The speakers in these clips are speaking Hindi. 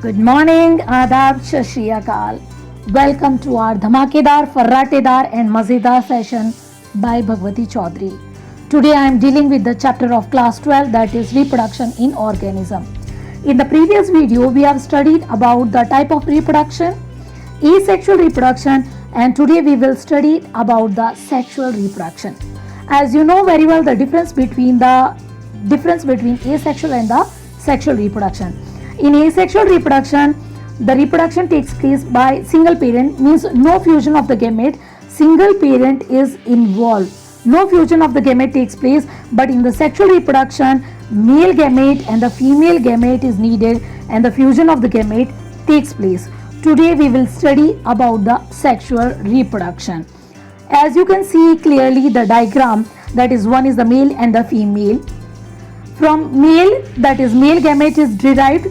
गुड मॉर्निंग, आदाब, सत श्री अकाल. वेलकम टू आवर धमाकेदार, फर्राटेदार and मजेदार session by Bhagwati Chaudhary. Today I am dealing with the chapter of class 12, that is reproduction in organism. In the previous video we have studied about the type of reproduction, asexual reproduction, and today we will study about the sexual reproduction. As you know very well the difference between asexual and the sexual reproduction. In asexual reproduction, the reproduction takes place by single parent, means no fusion of the gamete. Single parent is involved. No fusion of the gamete takes place, but in the sexual reproduction, male gamete and the female gamete is needed and the fusion of the gamete takes place. Today we will study about the sexual reproduction. As you can see clearly the diagram, that is one is the male and the female. From male, that is male gamete is derived.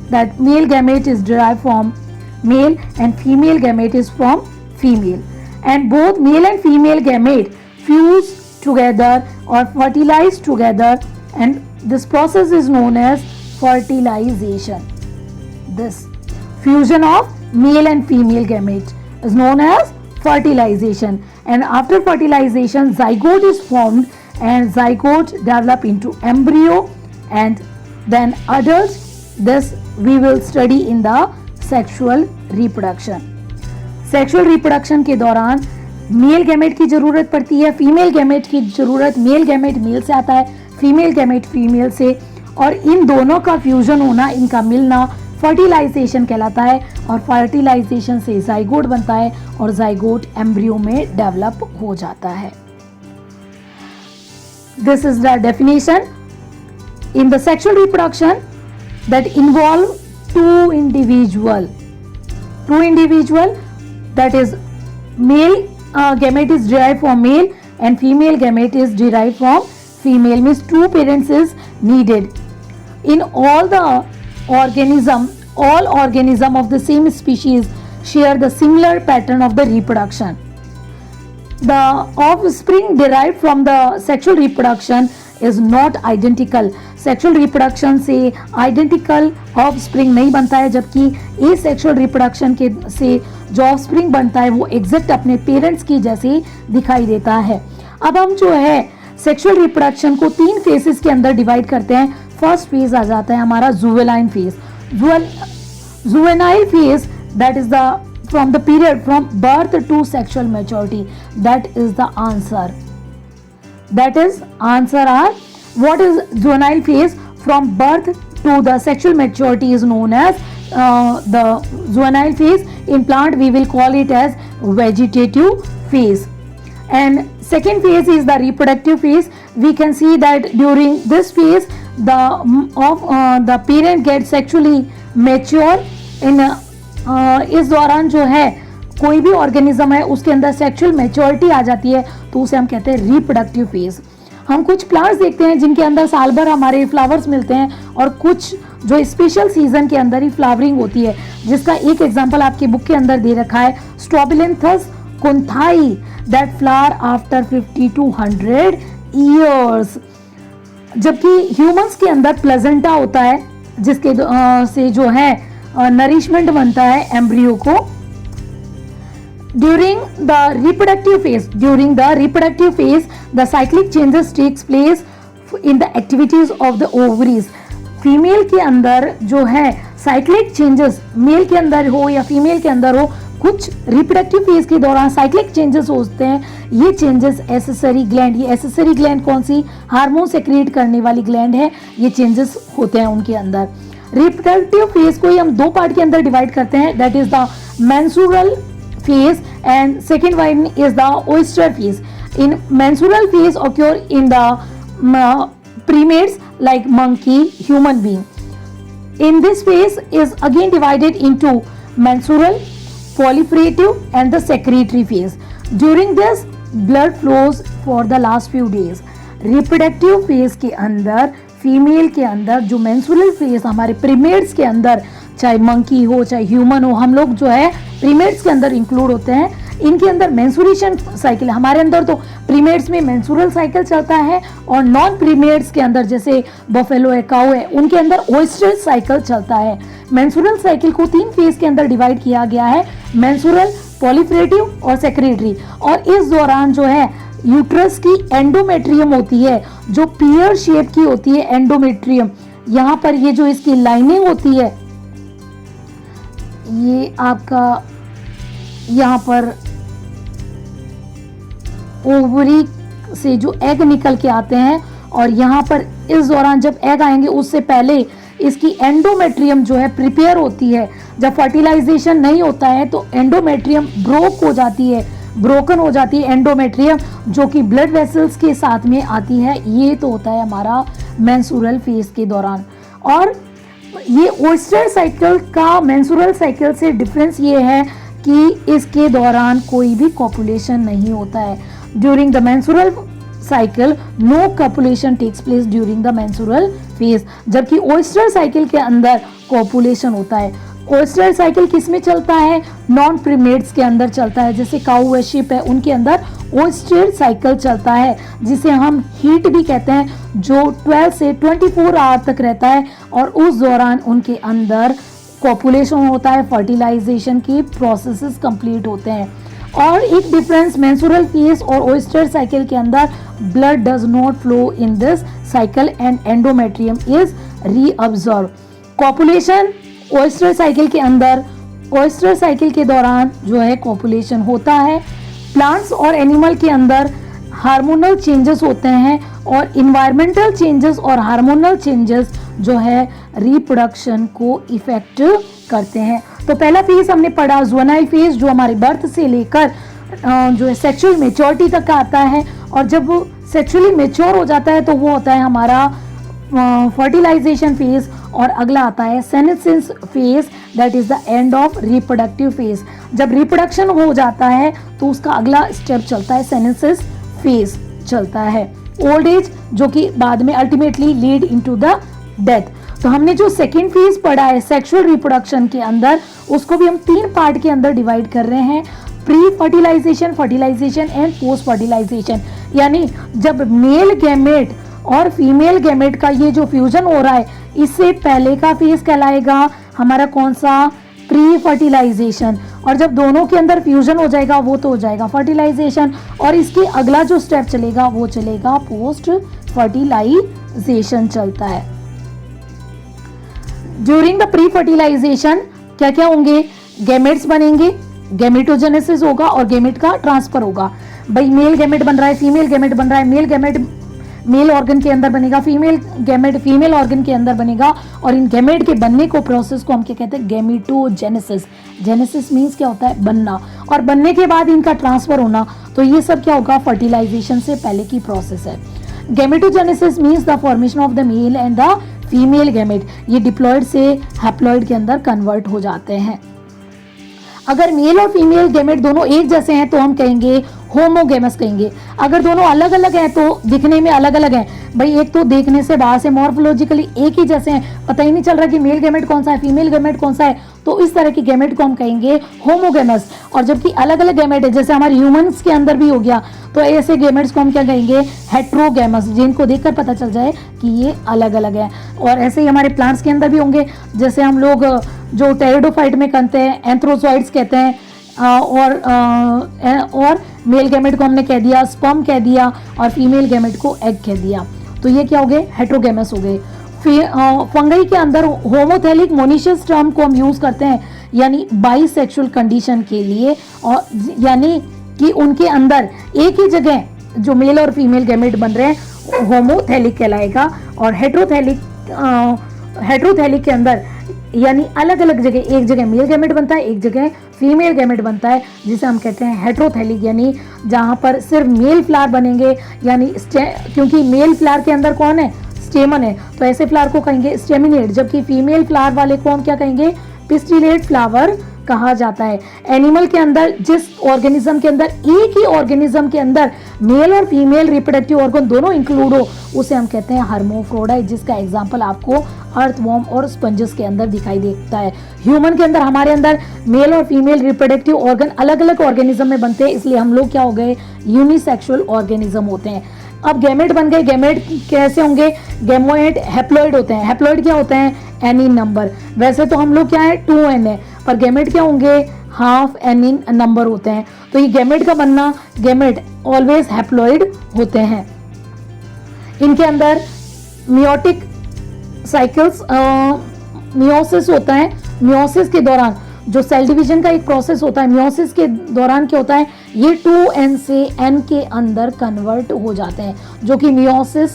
That male gamete is derived from male and female gamete is from female, and both male and female gamete fuse together or fertilize together, and this process is known as fertilization. This fusion of male and female gamete is known as fertilization, and after fertilization zygote is formed and zygote develop into embryo and then adults. This we will study in the sexual reproduction. Sexual reproduction के दौरान मेल गैमेट की जरूरत पड़ती है, फीमेल गैमेट की जरूरत, मेल गैमेट मेल से आता है, फीमेल गैमेट फीमेल से, और इन दोनों का फ्यूजन होना, इनका मिलना फर्टिलाइजेशन कहलाता है, और फर्टिलाइजेशन से जाइगोट बनता है और जाइगोट एम्ब्रियो में डेवलप हो जाता है. This is the definition. In the sexual reproduction that involve two individual, that is male gamete is derived from male and female gamete is derived from female, means two parents is needed. In all organism of the same species share the similar pattern of the reproduction. The offspring derived from the sexual reproduction is not identical. Sexual reproduction से आइडेंटिकल ऑफस्प्रिंग नहीं बनता है, जबकि एसेक्सुअल रिप्रोडक्शन के से जो ऑफस्प्रिंग बनता है वो एग्जैक्ट अपने पेरेंट्स की जैसे दिखाई देता है. अब हम जो है सेक्सुअल रिप्रोडक्शन को 3 फेजेस के अंदर डिवाइड करते हैं. फर्स्ट फेज आ जाता है हमारा juvenile phase. Juvenile phase that is the from the period from birth to sexual maturity. That is the answer. Are what is juvenile phase? From birth to the sexual maturity is known as the juvenile phase. In plant we will call it as vegetative phase. And second phase is the reproductive phase. We can see that during this phase the parent gets sexually mature. इस दौरान जो है कोई भी ऑर्गेनिज्म है उसके अंदर सेक्सुअल मैच्योरिटी आ जाती है, तो उसे हम कहते हैं रिप्रोडक्टिव फेज. हम कुछ प्लांट्स देखते हैं जिनके अंदर साल भर हमारे फ्लावर्स मिलते हैं, और कुछ जो स्पेशल सीजन के अंदर ही फ्लावरिंग होती है, जिसका एक एग्जांपल आपकी बुक के अंदर दे रखा है, Strobilanthes kunthiana, that flower after 50 to 100 years. जबकि ह्यूमंस के अंदर प्लेजेंटा होता है जिसके से जो है नरिशमेंट बनता है एम्ब्रियो को. During the reproductive phase, the cyclic changes takes place in the activities of the ovaries. Female के अंदर जो है साइक्लिक चेंजेस, मेल के अंदर हो या फीमेल के अंदर हो, कुछ रिप्रोडक्टिव फेज के दौरान साइक्लिक चेंजेस होते हैं. ये चेंजेस एसेसरी ग्लैंड, ये एसेसरी ग्लैंड कौन सी, हार्मोन सेक्रेट करने वाली ग्लैंड है, ये चेंजेस होते हैं उनके अंदर. रिप्रोडक्टिव फेज को ही हम 2 पार्ट के अंदर डिवाइड करते हैं, that is the menstrual phase and second one is the oyster phase. In menstrual phase occur in the primates like monkey, human being. In this phase is again divided into menstrual, proliferative and the secretory phase. During this blood flows for the last few days. Reproductive phase के अंदर फीमेल के अंदर जो मेंस्ट्रुअल फेज हमारे प्रीमेट्स के अंदर, चाहे मंकी हो चाहे ह्यूमन हो, हम लोग जो है प्रीमेट्स के अंदर इंक्लूड होते हैं. इनके अंदर मेंस्ट्रुएशन साइकिल, हमारे अंदर तो प्रीमेट्स में मेंस्ट्रुअल साइकिल चलता है और नॉन प्रीमेट्स के अंदर जैसे बफेलो है, काऊ है, उनके अंदर ओएस्ट्रल साइकिल चलता है। मेंस्ट्रुअल साइकिल को 3 फेज के अंदर डिवाइड किया गया है, मेंस्ट्रुअल, पॉलीफ्रेटिव और सेक्रेटरी। और इस दौरान जो है यूट्रस की एंडोमेट्रियम होती है जो पियर शेप की होती है, एंडोमेट्रियम। यहाँ पर ये जो इसकी लाइनिंग होती है, ये आपका यहाँ पर ओवरी से जो एग निकल के आते हैं और यहाँ पर इस दौरान जब एग आएंगे उससे पहले इसकी एंडोमेट्रियम जो है प्रिपेयर होती है। जब फर्टिलाइजेशन नहीं होता है तो एंडोमेट्रियम ब्रोक हो जाती है, ब्रोकन हो जाती है एंडोमेट्रियम, जो कि ब्लड वेसल्स के साथ में आती है। ये तो होता है हमारा मेंस्ट्रुअल फेज के दौरान। और ये ओएस्ट्रल साइकिल का मेंस्ट्रुअल साइकिल से डिफरेंस ये है कि इसके दौरान कोई भी कॉपुलेशन नहीं होता है। During the menstrual cycle no copulation takes place during the menstrual phase, जबकि ओएस्ट्रल साइकिल के अंदर कॉपुलेशन होता है। ओएस्ट्रल साइकिल किस में चलता है? नॉन प्रीमेट्स के अंदर चलता है, जैसे काऊ है, शिप है, उनके अंदर ओएस्ट्रल साइकिल चलता है, जिसे हम हीट भी कहते हैं, जो 12 से 24 आवर तक रहता है और उस दौरान उनके अंदर कॉपुलेशन होता है, फर्टिलाइजेशन के प्रोसेसेस कंप्लीट होते हैं। और एक डिफरेंस मेंस्ट्रुअल फेज और ओएस्ट्रल साइकिल के अंदर, blood does not flow in this cycle and endometrium is reabsorb. Copulation oestrous cycle के अंदर, ओएस्ट्रल साइकिल के दौरान जो है कॉपुलेशन होता है। प्लांट्स और एनिमल के अंदर हार्मोनल चेंजेस होते हैं और इन्वायरमेंटल चेंजेस और हार्मोनल चेंजेस जो है रिप्रोडक्शन को इफेक्ट करते हैं। तो पहला फेज हमने पढ़ा जुवेनाइल फेज, जो हमारे बर्थ से लेकर जो है सेक्सुअल मैच्योरिटी तक का आता है, और जब वो सेक्सुअली मैच्योर हो जाता है तो वो होता है हमारा फर्टिलाइजेशन फेज। और अगला आता है senescence phase, that is the end of reproductive phase. जब रिप्रोडक्शन हो जाता है तो उसका अगला स्टेप चलता है सेनेसेंस फेज चलता है। ओल्ड एज, जो कि बाद में ultimately lead into the death. तो हमने जो सेकेंड फेज पढ़ा है सेक्सुअल रिप्रोडक्शन के अंदर, उसको भी हम 3 पार्ट के अंदर डिवाइड कर रहे हैं, pre fertilisation, fertilisation and post fertilisation. यानी जब मेल गैमेट और फीमेल गैमेट का ये जो फ्यूजन हो रहा है, इससे पहले का फेज कहलाएगा हमारा कौन सा? Pre fertilisation. और जब दोनों के अंदर फ्यूजन हो जाएगा वो तो हो जाएगा फर्टिलाइजेशन, और इसके अगला जो स्टेप चलेगा वो चलेगा पोस्ट फर्टिलाइजेशन चलता है। ड्यूरिंग द प्री फर्टिलाइजेशन क्या क्या होंगे? गैमेट्स बनेंगे, गैमेटोजेनेसिस होगा और गैमेट का ट्रांसफर होगा। भाई मेल गैमेट बन रहा है, फीमेल गैमेट बन रहा है, मेल गैमेट मेल ऑर्गन के अंदर बनेगा, फीमेल गैमेट फीमेल ऑर्गन के अंदर बनेगा, और इन गैमेट के बनने को प्रोसेस को हम क्या कहते हैं? गैमेटोजेनेसिस। जेनेसिस मींस क्या होता है? बनना, और बनने के बाद इनका ट्रांसफर होना। तो ये सब क्या होगा? फर्टिलाइजेशन से पहले की प्रोसेस है। Gametogenesis means the formation of the male and the female gamete. ये डिप्लॉइड से हैप्लॉइड के अंदर कन्वर्ट हो जाते हैं। अगर मेल और फीमेल गैमेट दोनों एक जैसे हैं तो हम कहेंगे होमोगेमस कहेंगे। अगर दोनों अलग अलग हैं तो दिखने में अलग अलग हैं, भाई एक तो देखने से बाहर से मॉर्फोलॉजिकली एक ही जैसे हैं, पता ही नहीं चल रहा कि मेल गैमेट कौन सा है, फीमेल गैमेट कौन सा है, तो इस तरह की गैमेट को हम कहेंगे होमोगेमस। और जबकि अलग अलग गैमेट है, जैसे हमारे ह्यूमंस के अंदर भी हो गया, तो ऐसे गैमेट्स को हम क्या कहेंगे? हेट्रोगेमस, जिनको देखकर पता चल जाए कि ये अलग अलग है। और ऐसे ही हमारे प्लांट्स के अंदर भी होंगे, जैसे हम लोग जो टेरिडोफाइट में कहते हैं एंथ्रोजॉइड्स कहते हैं, और मेल गैमेट को हमने कह दिया स्पर्म कह दिया, और फीमेल गैमेट को एग कह दिया। तो ये क्या हो गए? हेट्रोगेमस हो गए। फंगई के अंदर होमोथेलिक मोनिशियस टर्म को हम यूज करते हैं, यानी बाइसेक्सुअल कंडीशन के लिए, और यानी कि उनके अंदर एक ही जगह जो मेल और फीमेल गैमेट बन रहे हैं होमोथेलिक कहलाएगा। और हेट्रोथेलिक के अंदर यानी अलग अलग जगह, एक जगह मेल गैमेट बनता है, एक जगह फीमेल गैमेट बनता है, जिसे हम कहते हैं हेट्रोथेलिक, यानी जहां पर सिर्फ मेल फ्लावर बनेंगे, यानी क्योंकि मेल फ्लावर के अंदर कौन है? स्टेमन है, तो ऐसे फ्लावर को कहेंगे स्टेमिनेट, जबकि फीमेल फ्लावर वाले को हम क्या कहेंगे? पिस्टिलेट फ्लावर कहा जाता है। एनिमल के अंदर, जिस ऑर्गेनिज्म के अंदर एक ही ऑर्गेनिज्म के अंदर मेल और फीमेल रिप्रोडक्टिव ऑर्गन दोनों इंक्लूड हो, उसे हम कहते हैं हर्माफ्रोडाइट, जिसका एग्जांपल आपको अर्थवॉर्म और स्पंजेस के अंदर दिखाई देता है। ह्यूमन के अंदर, हमारे अंदर मेल और फीमेल रिप्रोडक्टिव ऑर्गन अलग अलग ऑर्गेनिज्म में बनते हैं, इसलिए हम लोग क्या हो गए, यूनिसेक्सुअल ऑर्गेनिज्म होते हैं। अब गैमेट बन गए। गैमेट कैसे होंगे? गैमेट हैप्लॉइड होते हैं। हैप्लॉइड क्या होते हैं? एन इन नंबर। वैसे तो हम लोग क्या है, 2n है, पर गैमेट क्या होंगे, हाफ एन इन नंबर होते हैं। तो ये गैमेट का बनना, गैमेट ऑलवेज हैप्लॉइड होते हैं। इनके अंदर मियोटिक साइकिल्स, मियोसिस होता है। मियोसिस के दौरान जो सेल डिवीजन का एक प्रोसेस होता है, मियोसिस के दौरान क्या होता है, ये 2n से n के अंदर कन्वर्ट हो जाते हैं, जो कि मियोसिस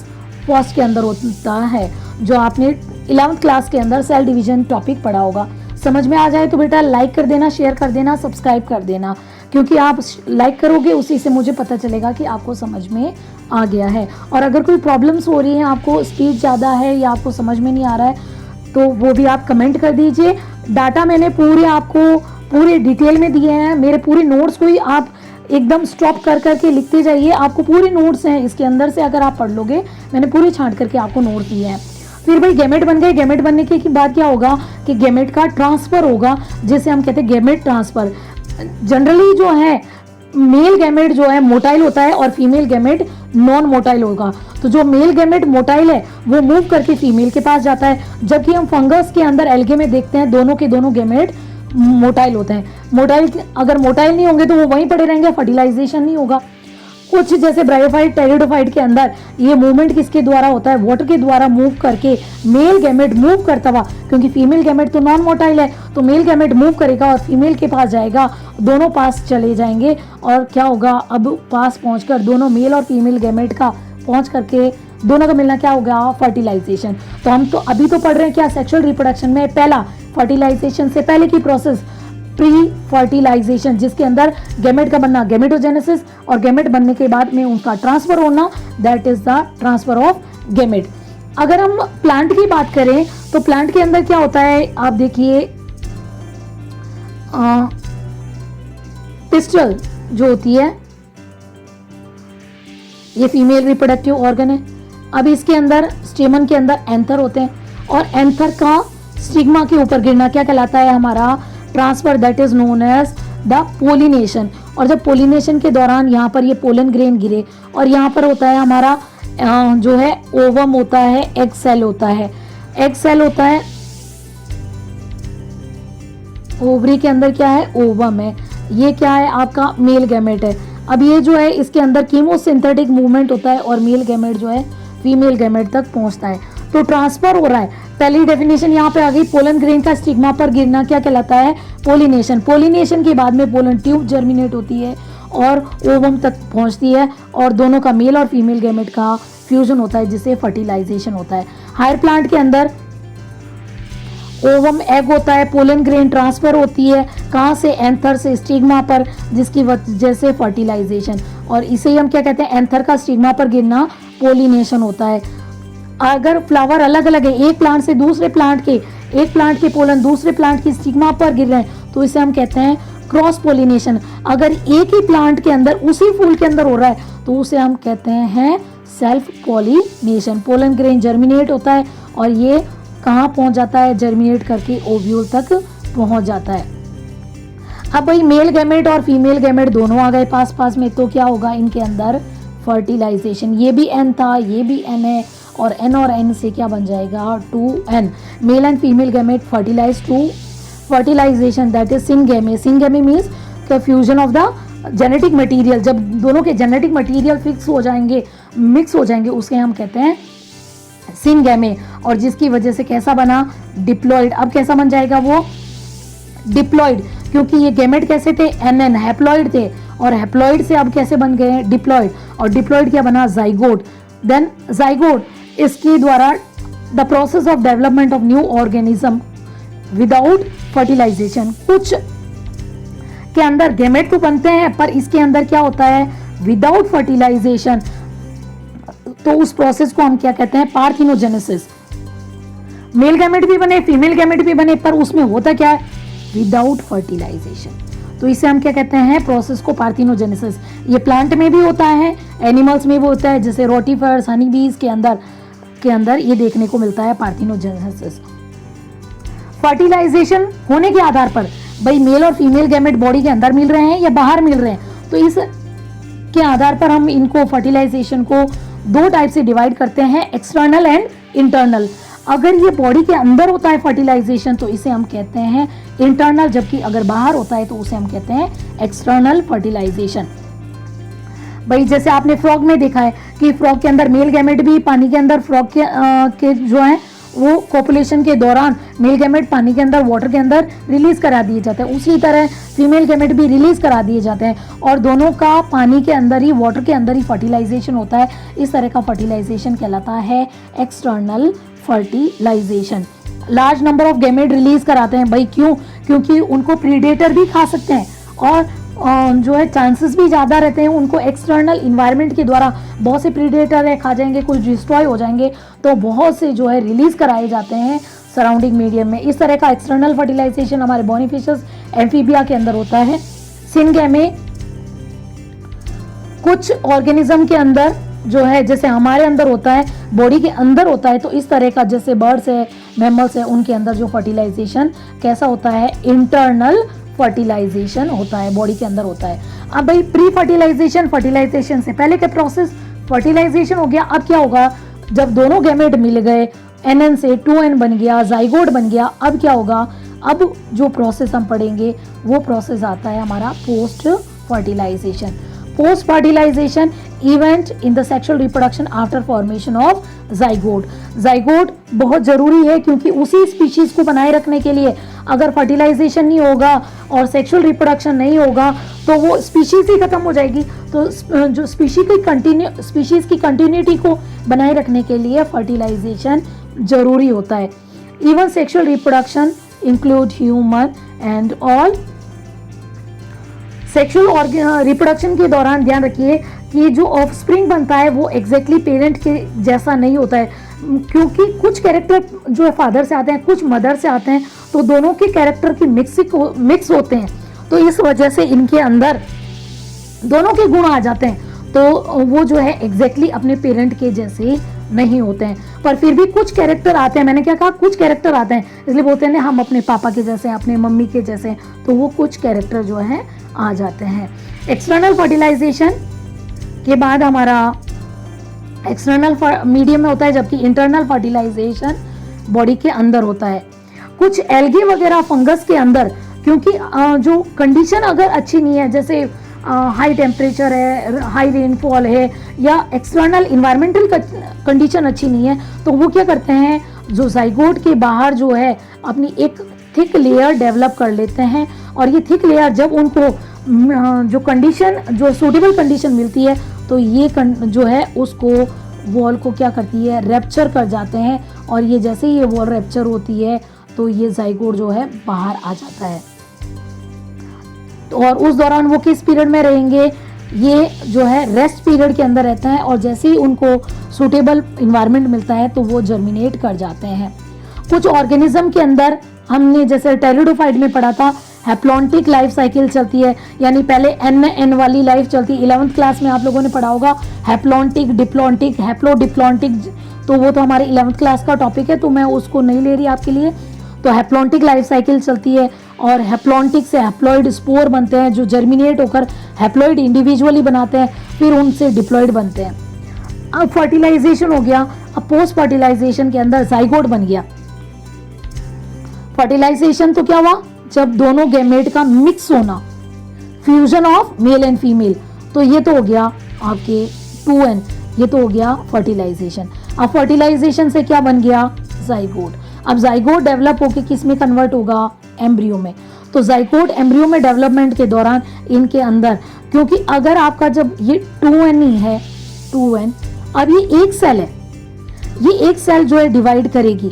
फर्स्ट के अंदर होता है, जो आपने 11th क्लास के अंदर सेल डिवीजन टॉपिक पढ़ा होगा। समझ में आ जाए तो बेटा लाइक कर देना, शेयर कर देना, सब्सक्राइब कर देना, क्योंकि आप लाइक करोगे उसी से मुझे पता चलेगा कि आपको समझ में आ गया है। और अगर कोई प्रॉब्लम्स हो रही है, आपको स्पीड ज़्यादा है या आपको समझ में नहीं आ रहा है, तो वो भी आप कमेंट कर दीजिए। डाटा मैंने पूरे आपको पूरे डिटेल में दिए हैं। मेरे पूरे नोट्स को ही आप एकदम स्टॉप कर करके लिखते जाइए, आपको पूरे नोट्स हैं इसके अंदर से, अगर आप पढ़ लोगे, मैंने पूरे छांट करके आपको नोट्स दिए हैं। फिर भाई गैमेट बन गए। गैमेट बनने के बाद क्या होगा कि गैमेट का ट्रांसफर होगा, जिसे हम कहते हैं गैमेट ट्रांसफर। जनरली जो है मेल गैमेट जो है मोटाइल होता है और फीमेल गैमेट नॉन मोटाइल होगा। तो जो मेल गैमेट मोटाइल है वो मूव करके फीमेल के पास जाता है, जबकि हम फंगस के अंदर, एल्गे में देखते हैं दोनों के दोनों गैमेट मोटाइल होते हैं। मोटाइल, अगर मोटाइल नहीं होंगे तो वो वहीं पड़े रहेंगे, फर्टिलाइजेशन नहीं होगा। कुछ जैसे ब्रायोफाइट, टेरिडोफाइट के अंदर ये मूवमेंट किसके द्वारा होता है, वाटर के द्वारा मूव करके मेल गैमेट मूव करता हुआ, क्योंकि फीमेल गैमेट तो नॉन मोटाइल है, तो मेल गैमेट मूव करेगा और फीमेल के पास जाएगा, दोनों पास चले जाएंगे और क्या होगा, अब पास पहुंचकर दोनों मेल और फीमेल गैमेट का पहुंच करके दोनों का मिलना क्या होगा, फर्टिलाइजेशन। तो हम तो अभी तो पढ़ रहे हैं क्या, सेक्सुअल रिप्रोडक्शन में पहला फर्टिलाइजेशन से पहले की प्रोसेस प्री फर्टिलाइजेशन, जिसके अंदर गैमेट का बनना गैमेटोजेनेसिस, और गैमेट बनने के बाद में उनका ट्रांसफर होना, that is the transfer of gamete. अगर हम प्लांट की बात करें तो प्लांट के अंदर क्या होता है, आप देखिए पिस्टल जो होती है ये फीमेल रिप्रोडक्टिव ऑर्गन है। अब इसके अंदर स्टेमन के अंदर एंथर होते हैं, और एंथर का स्टिग्मा के ऊपर गिरना क्या कहलाता है, हमारा transfer, that is known as the pollination. और जब पोलिनेशन के दौरान यहाँ पर ये पोलन ग्रेन गिरे, और यहाँ पर होता है हमारा जो है ओवम होता है, एग सेल होता है, एग सेल होता है, ओवरी के अंदर क्या है, ओवम है, ये क्या है आपका मेल गैमेट है। अब ये जो है इसके अंदर कीमोसिंथेटिक मूवमेंट होता है और मेल गैमेट जो है फीमेल गैमेट तक पहुंचता है, तो ट्रांसफर हो रहा है। पहली डेफिनेशन यहाँ पे आ गई, पोलन ग्रेन का स्टिग्मा पर गिरना क्या कहलाता है, पोलिनेशन। पोलिनेशन के बाद में पोलन ट्यूब जर्मिनेट होती है और ओवम तक पहुंचती है, और दोनों का मेल और फीमेल गैमेट का फ्यूजन होता है, जिससे फर्टिलाइजेशन होता है। हायर प्लांट के अंदर ओवम एग होता है, पोलन ग्रेन ट्रांसफर होती है, कहाँ से, एंथर से स्टिग्मा पर, जिसकी वजह से फर्टिलाइजेशन, और इसे ही हम क्या कहते हैं, एंथर का स्टिग्मा पर गिरना पोलिनेशन होता है। अगर फ्लावर अलग अलग है, एक प्लांट से दूसरे प्लांट के, एक प्लांट के पोलन दूसरे प्लांट की स्टिग्मा पर गिर रहे हैं, तो इसे हम कहते हैं क्रॉस पोलिनेशन। अगर एक ही प्लांट के अंदर उसी फूल के अंदर हो रहा है तो उसे हम कहते हैं self pollination. Pollen grain germinate होता है और ये कहाँ पहुंच जाता है, जर्मिनेट करके ओव्यूल तक पहुंच जाता है। अब भाई मेल गैमेट और फीमेल गैमेट दोनों आ गए पास पास में, तो क्या होगा इनके अंदर, फर्टिलाइजेशन। ये भी एन था, ये भी एन है, और एन और एन से क्या बन जाएगा, 2n। Male and female gamete fertilise to fertilisation, that is syngamy. Syngamy means the fusion of the genetic material. जब दोनों के जेनेटिक मटेरियल फिक्स हो जाएंगे, मिक्स हो जाएंगे, उसे हम कहते हैं सिंगेमी, और जिसकी वजह से कैसा बना, डिप्लॉइड। अब कैसा बन जाएगा वो, डिप्लॉइड, क्योंकि ये गैमेट कैसे थे, एन हैप्लॉइड थे, और हैप्लॉइड से अब कैसे बन गए हैं, डिप्लॉइड, और डिप्लॉइड क्या बना, जाइगोट। देन जाइगोट, इसके द्वारा the process of development of new organism without fertilisation. कुछ के अंदर गैमेट तो बनते हैं, पर इसके अंदर क्या होता है, विदाउट फर्टिलाइजेशन, तो उस प्रोसेस को हम क्या कहते हैं, पार्थिनोजेनेसिस। मेल गैमेट भी बने, फीमेल गैमेट भी बने, पर उसमें होता क्या है, विदाउट फर्टिलाइजेशन। तो इसे हम क्या कहते हैं, प्रोसेस को पार्थिनोजेनेसिस। ये प्लांट में भी होता है, एनिमल्स में भी होता है, जैसे रोटिफर्स, हनी बीज के अंदर ये देखने को मिलता है पार्थिनोजेनेसिस। फर्टिलाइजेशन होने के आधार पर भाई मेल और फीमेल गैमेट बॉडी के अंदर मिल रहे हैं या बाहर मिल रहे हैं, तो इस के आधार पर हम इनको फर्टिलाइजेशन को दो टाइप से डिवाइड करते हैं, एक्सटर्नल एंड इंटरनल। अगर ये बॉडी के अंदर होता है फर्टिलाइजेशन तो इसे हम कहते हैं इंटरनल, जबकि अगर बाहर होता है तो उसे हम कहते हैं एक्सटर्नल फर्टिलाइजेशन। भाई जैसे आपने फ्रॉग में देखा है कि फ्रॉग के अंदर मेल गैमेट भी पानी के अंदर फ्रॉग के जो है वो कॉपुलेशन के दौरान मेल गैमेट पानी के अंदर वाटर के अंदर रिलीज करा दिए जाते हैं, उसी तरह फीमेल गैमेट भी रिलीज करा दिए जाते हैं और दोनों का पानी के अंदर ही वाटर के अंदर ही फर्टिलाइजेशन होता है। इस तरह का फर्टिलाइजेशन कहलाता है external fertilisation. Large number of gamete release कराते हैं भाई, क्यों? क्योंकि उनको प्रीडेटर भी खा सकते हैं और जो है चांसेस भी ज़्यादा रहते हैं उनको एक्सटर्नल इन्वायरमेंट के द्वारा बहुत से प्रीडेटर है खा जाएंगे, कुछ डिस्ट्रॉय हो जाएंगे, तो बहुत से जो है रिलीज कराए जाते हैं सराउंडिंग मीडियम में। इस तरह का एक्सटर्नल फर्टिलाइजेशन हमारे बॉनीफिशस एम्फीबिया के अंदर होता है। सिनगे में कुछ ऑर्गेनिज्म के अंदर जो है जैसे हमारे अंदर होता है, बॉडी के अंदर होता है, तो इस तरह का जैसे बर्ड्स है, मैमल्स है, उनके अंदर जो फर्टिलाइजेशन कैसा होता है, इंटरनल फर्टिलाइजेशन होता है, बॉडी के अंदर होता है। अब भाई प्री फर्टिलाइजेशन, फर्टिलाइजेशन से पहले का प्रोसेस फर्टिलाइजेशन हो गया। अब क्या होगा, जब दोनों गैमेट मिल गए, NN से 2N बन गया, जाइगोट बन गया, अब क्या होगा, अब जो प्रोसेस हम पढ़ेंगे वो प्रोसेस आता है हमारा post fertilisation. Post fertilisation event in the sexual reproduction after formation of zygote. Zygote बहुत जरूरी है क्योंकि उसी स्पीशीज को बनाए रखने के लिए अगर फर्टिलाइजेशन नहीं होगा और सेक्सुअल रिप्रोडक्शन नहीं होगा तो वो स्पीशीज ही खत्म हो जाएगी। तो जो स्पीशीज की कंटिन्यूटी को बनाए रखने के लिए फर्टिलाइजेशन जरूरी होता है। Even sexual reproduction include human and all. Sexual reproduction के दौरान ध्यान रखिए कि जो ऑफस्प्रिंग बनता है वो एग्जैक्टली पेरेंट के जैसा नहीं होता है, क्योंकि कुछ कैरेक्टर जो है फादर से आते हैं, कुछ मदर से आते हैं, तो दोनों के कैरेक्टर की मिक्स होते हैं, तो इस वजह से इनके अंदर दोनों के गुण आ जाते हैं, तो वो जो है एग्जैक्टली अपने पेरेंट के जैसे नहीं होते हैं। पर फिर भी कुछ कैरेक्टर आते हैं, मैंने क्या कहा, कुछ कैरेक्टर आते हैं, इसलिए बोलते हैं हम अपने पापा के जैसे हैं, अपने मम्मी के जैसे हैं, तो वो कुछ कैरेक्टर जो है आ जाते हैं। एक्सटर्नल फर्टिलाइजेशन के बाद हमारा एक्सटर्नल मीडियम में होता है, जबकि इंटरनल फर्टिलाइजेशन बॉडी के अंदर होता है। कुछ एल्गे वगैरह फंगस के अंदर, क्योंकि जो कंडीशन अगर अच्छी नहीं है, जैसे हाई टेम्परेचर है, हाई रेनफॉल है, या एक्सटर्नल इन्वायरमेंटल कंडीशन अच्छी नहीं है, तो वो क्या करते हैं, जो जाइगोट के बाहर जो है अपनी एक थिक लेयर डेवलप कर लेते हैं, और ये थिक लेयर जब उनको जो कंडीशन, जो सूटेबल कंडीशन मिलती है, तो ये जो है उसको वॉल को क्या करती है, रैप्चर कर जाते हैं, और ये जैसे ही ये वॉल रैप्चर होती है तो ये जाइगोट जो है बाहर आ जाता है। और उस दौरान वो किस पीरियड में रहेंगे, ये जो है रेस्ट पीरियड के अंदर रहता है, और जैसे ही उनको सूटेबल इन्वायरमेंट मिलता है तो वो जर्मिनेट कर जाते हैं। कुछ ऑर्गेनिज्म के अंदर हमने जैसे टेरिडोफाइट में पढ़ा था, हैप्लॉन्टिक लाइफ साइकिल चलती है, यानी पहले एन वाली लाइफ चलती है। 11th क्लास में आप लोगों ने पढ़ा होगा हैप्लॉन्टिक, डिप्लॉन्टिक, हैप्लोडिप्लॉन्टिक, तो वो तो हमारे 11th क्लास का टॉपिक है, तो मैं उसको नहीं ले रही आपके लिए। तो हैप्लॉन्टिक लाइफ साइकिल चलती है, और हैप्लॉन्टिक से हैप्लॉइड स्पोर बनते हैं जो जर्मिनेट होकर हैप्लॉइड इंडिविजुअली बनाते हैं, फिर उनसे डिप्लॉइड बनते हैं। अब फर्टिलाइजेशन हो गया, अब पोस्ट फर्टिलाइजेशन के अंदर जाइगोट बन गया। फर्टिलाइजेशन तो क्या हुआ, जब दोनों गैमेट का मिक्स होना, fusion of male and female, तो ये तो हो गया आपके 2N, ये तो हो गया फर्टिलाइजेशन। अब फर्टिलाइजेशन से क्या बन गया, जाइगोट। अब जाइगोट डेवलप होकर किस में कन्वर्ट होगा, एम्ब्रियो में। तो जाइगोट एम्ब्रियो में डेवलपमेंट के दौरान इनके अंदर, क्योंकि अगर आपका जब ये 2N ही है, 2N, अब ये एक सेल है, ये एक सेल जो है डिवाइड करेगी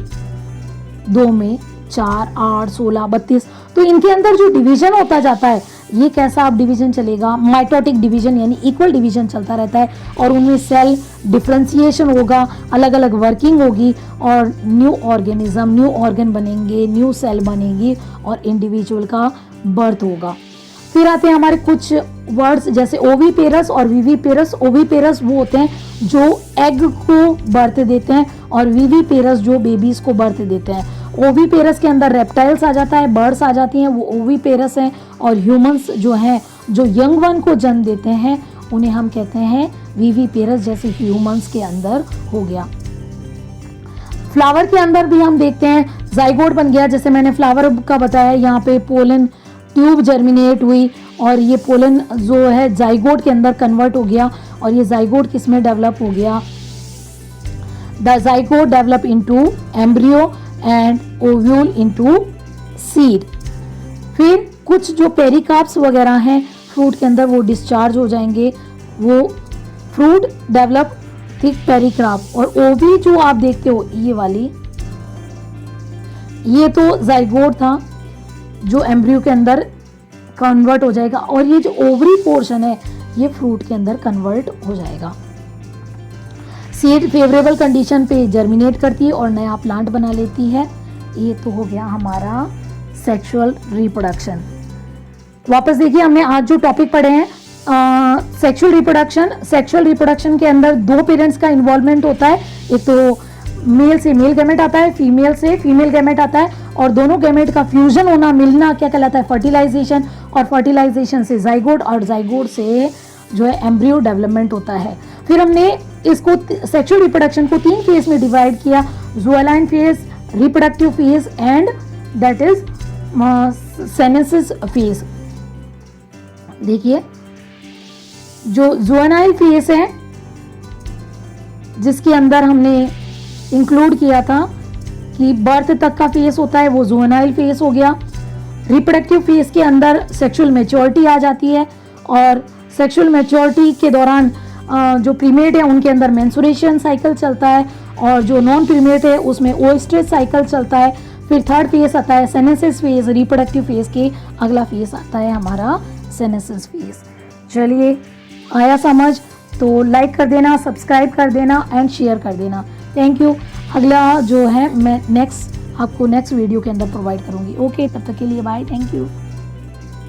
2 में, 4, 8, 16, 32, तो इनके अंदर जो डिवीजन होता जाता है, ये कैसा अब डिवीजन चलेगा, माइटोटिक डिवीजन यानी इक्वल डिवीजन चलता रहता है और उनमें सेल डिफ्रेंसिएशन होगा, अलग अलग वर्किंग होगी और न्यू ऑर्गेनिज्म, न्यू ऑर्गन बनेंगे, न्यू सेल बनेंगी और इंडिविजुअल का बर्थ होगा। फिर आते हैं हमारे कुछ वर्ड्स जैसे ओवीपेरस और विविपेरस। ओवीपेरस वो होते हैं जो एग को बर्थ देते हैं और विविपेरस जो बेबीज को बर्थ देते हैं। ओवीपेरस के अंदर रेप्टाइल्स आ जाता है, बर्ड्स आ जाती हैं, वो ओवीपेरस हैं। और ह्यूमंस जो हैं जो यंग वन को जन्म देते हैं उन्हें हम कहते हैं विविपेरस, जैसे ह्यूमंस के अंदर हो गया। फ्लावर के अंदर भी हम देखते हैं जाइगोट बन गया, जैसे मैंने फ्लावर का बताया, यहाँ पे पोलन ट्यूब जर्मिनेट हुई और ये पोलन जो है जाइगोट के अंदर कन्वर्ट हो गया और ये जाइगोट किस में डेवलप हो गया, the zygote develop into embryo and ovule into seed. फिर कुछ जो पेरिकार्प्स वगैरह हैं फ्रूट के अंदर वो डिस्चार्ज हो जाएंगे, वो फ्रूट डेवलप थिक पेरिकार्प। और ओवी जो आप देखते हो ये वाली, ये तो जाइगोट था जो एम्ब्रियो के अंदर कन्वर्ट हो जाएगा और ये जो ओवरी पोर्शन है ये फ्रूट के अंदर कन्वर्ट हो जाएगा। सीड फेवरेबल कंडीशन पे जर्मिनेट करती है और नया प्लांट बना लेती है। ये तो हो गया हमारा सेक्सुअल रिप्रोडक्शन। वापस देखिए हमने आज जो टॉपिक पढ़े हैं सेक्सुअल रिप्रोडक्शन। सेक्सुअल रिप्रोडक्शन के अंदर दो पेरेंट्स का इन्वॉल्वमेंट होता है, एक तो मेल से मेल गैमेट आता है, फीमेल से फीमेल गैमेट आता है और दोनों गैमेट का फ्यूजन होना, मिलना क्या कहलाता है, फर्टिलाइजेशन। और फर्टिलाइजेशन से जाइगोट और जाइगोट से जो है एम्ब्रियो डेवलपमेंट होता है। फिर हमने इसको सेक्सुअल रिप्रोडक्शन को 3 फेज में डिवाइड किया, ज़ुएलाइन phase, reproductive phase and that is senescence phase. देखिए जो ज़ुएनाइल फेज है जिसके अंदर हमने इंक्लूड किया था कि बर्थ तक का फेस होता है वो ज़ुएनाइल फेस हो गया। रिप्रोडक्टिव फेस के अंदर सेक्सुअल मैच्योरिटी आ जाती है और सेक्सुअल मैच्योरिटी के दौरान जो प्रीमेट है उनके अंदर मेंस्ट्रुएशन साइकिल चलता है और जो नॉन प्रीमेट है उसमें ओएस्ट्रेज साइकिल चलता है। फिर थर्ड फेस आता है सेनेसिस फेज। रिप्रोडक्टिव फेज के अगला फेस आता है हमारा सेनेसिस फेज। चलिए आया समझ तो लाइक कर देना, सब्सक्राइब कर देना एंड शेयर कर देना। Thank you. अगला जो है मैं आपको नेक्स्ट वीडियो के अंदर प्रोवाइड करूंगी। ओके, तब तक के लिए बाय, थैंक यू।